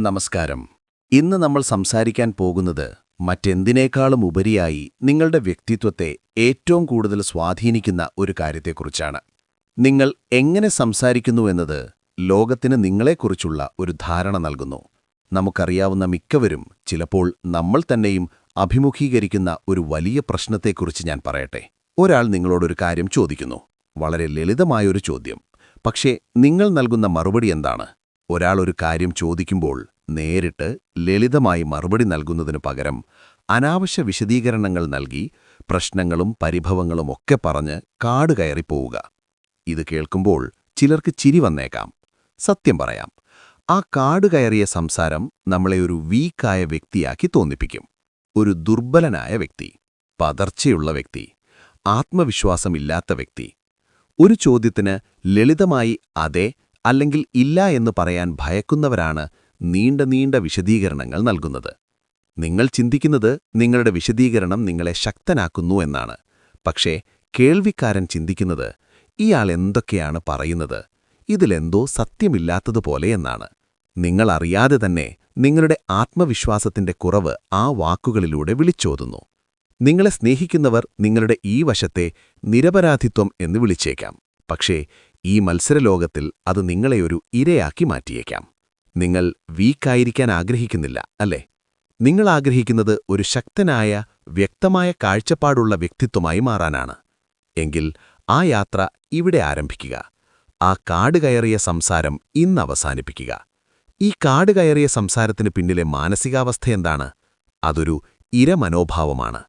നമസ്കാരം. ഇന്ന് നമ്മൾ സംസാരിക്കാൻ പോകുന്നത് മറ്റെന്തിനേക്കാളും ഉപരിയായി നിങ്ങളുടെ വ്യക്തിത്വത്തെ ഏറ്റവും കൂടുതൽ സ്വാധീനിക്കുന്ന ഒരു കാര്യത്തെക്കുറിച്ചാണ്. നിങ്ങൾ എങ്ങനെ സംസാരിക്കുന്നുവെന്നത് ലോകത്തിന് നിങ്ങളെക്കുറിച്ചുള്ള ഒരു ധാരണ നൽകുന്നു. നമുക്കറിയാവുന്ന മിക്കവരും ചിലപ്പോൾ നമ്മൾ തന്നെയും അഭിമുഖീകരിക്കുന്ന ഒരു വലിയ പ്രശ്നത്തെക്കുറിച്ച് ഞാൻ പറയട്ടെ. ഒരാൾ നിങ്ങളോടൊരു കാര്യം ചോദിക്കുന്നു. വളരെ ലളിതമായൊരു ചോദ്യം. പക്ഷേ നിങ്ങൾ നൽകുന്ന മറുപടി എന്താണ്? ഒരാൾ ഒരു കാര്യം ചോദിക്കുമ്പോൾ നേരിട്ട് ലളിതമായി മറുപടി നൽകുന്നതിനു പകരം അനാവശ്യ വിശദീകരണങ്ങൾ നൽകി പ്രശ്നങ്ങളും പരിഭവങ്ങളും ഒക്കെ പറഞ്ഞ് കാട് കയറിപ്പോവുക. ഇത് കേൾക്കുമ്പോൾ ചിലർക്ക് ചിരി വന്നേക്കാം. സത്യം പറയാം, ആ കാട് കയറിയ സംസാരം നമ്മളെ ഒരു വീക്കായ വ്യക്തിയാക്കി തോന്നിപ്പിക്കും. ഒരു ദുർബലനായ വ്യക്തി, പതർച്ചയുള്ള വ്യക്തി, ആത്മവിശ്വാസമില്ലാത്ത വ്യക്തി. ഒരു ചോദ്യത്തിന് ലളിതമായി അതെ അല്ലെങ്കിൽ ഇല്ല എന്ന് പറയാൻ ഭയക്കുന്നവരാണ് നീണ്ട വിശദീകരണങ്ങൾ നൽകുന്നത്. നിങ്ങൾ ചിന്തിക്കുന്നത് നിങ്ങളുടെ വിശദീകരണം നിങ്ങളെ ശക്തനാക്കുന്നു എന്നാണ്. പക്ഷേ കേൾവിക്കാരൻ ചിന്തിക്കുന്നത് ഇയാൾ എന്തൊക്കെയാണ് പറയുന്നത്, ഇതിലെന്തോ സത്യമില്ലാത്തതുപോലെ എന്നാണ്. നിങ്ങളറിയാതെ തന്നെ നിങ്ങളുടെ ആത്മവിശ്വാസത്തിന്റെ കുറവ് ആ വാക്കുകളിലൂടെ വിളിച്ചോതുന്നു. നിങ്ങളെ സ്നേഹിക്കുന്നവർ നിങ്ങളുടെ ഈ വശത്തെ നിരപരാധിത്വം എന്ന് വിളിച്ചേക്കാം. പക്ഷേ ഈ മത്സരലോകത്തിൽ അത് നിങ്ങളെ ഒരു ഇരയാക്കി മാറ്റിയേക്കാം. നിങ്ങൾ വീക്കായിരിക്കാൻ ആഗ്രഹിക്കുന്നില്ല, അല്ലേ? നിങ്ങൾ ആഗ്രഹിക്കുന്നത് ഒരു ശക്തനായ, വ്യക്തമായ കാഴ്ചപ്പാടുള്ള വ്യക്തിത്വമായി മാറാനാണ്. എങ്കിൽ ആ യാത്ര ഇവിടെ ആരംഭിക്കുക. ആ കാട് കയറിയ സംസാരം ഇന്ന് അവസാനിപ്പിക്കുക. ഈ കാട് കയറിയ സംസാരത്തിന് പിന്നിലെ മാനസികാവസ്ഥ എന്താണ്? അതൊരു ഇരമനോഭാവമാണ്.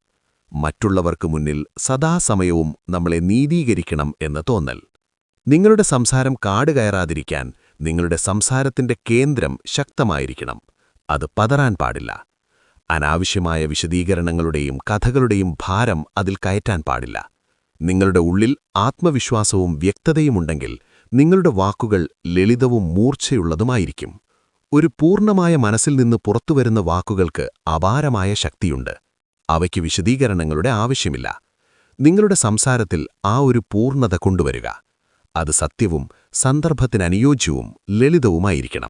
മറ്റുള്ളവർക്ക് മുന്നിൽ സദാസമയവും നമ്മളെ നീതീകരിക്കണം എന്ന് തോന്നൽ. നിങ്ങളുടെ സംസാരം കാട് കയറാതിരിക്കാൻ നിങ്ങളുടെ സംസാരത്തിന്റെ കേന്ദ്രം ശക്തമായിരിക്കണം. അത് പതറാൻ പാടില്ല. അനാവശ്യമായ വിശദീകരണങ്ങളുടെയും കഥകളുടെയും ഭാരം അതിൽ കയറ്റാൻ പാടില്ല. നിങ്ങളുടെ ഉള്ളിൽ ആത്മവിശ്വാസവും വ്യക്തതയുമുണ്ടെങ്കിൽ നിങ്ങളുടെ വാക്കുകൾ ലളിതവും മൂർച്ചയുള്ളതുമായിരിക്കും. ഒരു പൂർണ്ണമായ മനസ്സിൽ നിന്ന് പുറത്തുവരുന്ന വാക്കുകൾക്ക് അപാരമായ ശക്തിയുണ്ട്. അവയ്ക്ക് വിശദീകരണങ്ങളുടെ ആവശ്യമില്ല. നിങ്ങളുടെ സംസാരത്തിൽ ആ ഒരു പൂർണ്ണത കൊണ്ടുവരിക. അത് സത്യവും സന്ദർഭത്തിനനുയോജ്യവും ലളിതവുമായിരിക്കണം.